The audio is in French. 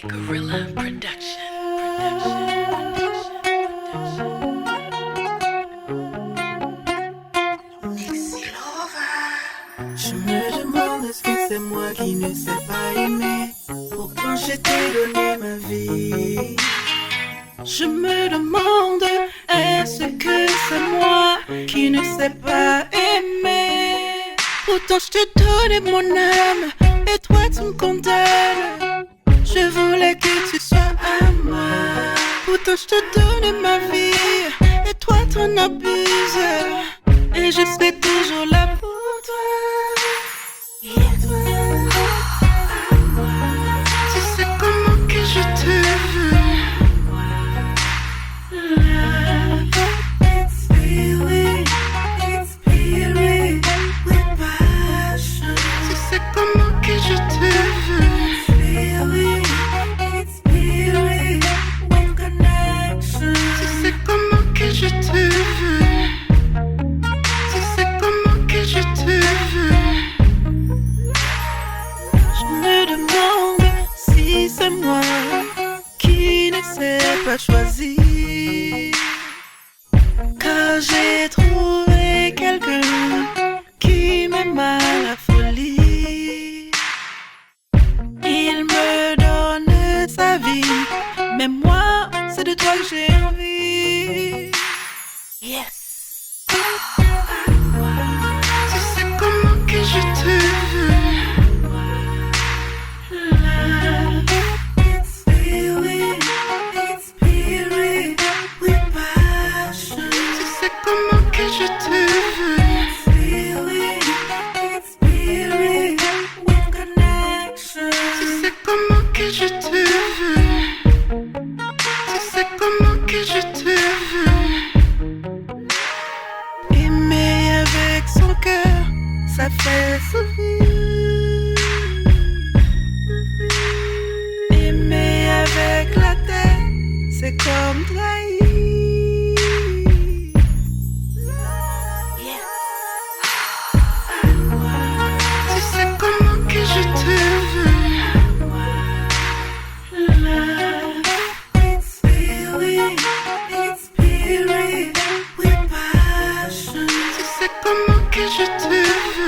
Gorilla Production. Mixsy Lova. Je me demande est-ce que c'est moi qui ne sais pas aimer. Pourtant j'ai donné ma vie. Je me demande est-ce que c'est moi qui ne sais pas aimer. Pourtant je te donnais mon âme et toi tu me condamnes. Je voulais que tu sois à moi. Pourtant je te donnais ma vie et toi t'en abuses. Et je serai toujours là pour toi. Et toi, à moi. Tu sais comment que je te veux. Love, it's feeling, it's spirit with passion. Tu sais comment que je te veux. Feeling, it's spirit with connection. Tu sais comment que je te veux. Tu sais comment que je te veux. Je me demande si c'est moi qui ne sais pas choisir. Car j'ai trouvé quelqu'un qui m'aime à la folie. Il me donne sa vie, mais moi, c'est de toi que j'ai envie. Yes. Tu sais comment que je te veux. Love, it's feeling, it's spirit with passion. Tu sais comment que je te veux. Feeling, it's spirit with connection. Tu sais comment que je te veux. Tu sais comment que je te veux. Aimer avec son cœur, ça fait sourire. Aimer avec la tête, c'est comme trahir. Tu sais comment que je te veux. Love, it's feeling, it's spirit with passion. Tu sais comment que je te veux.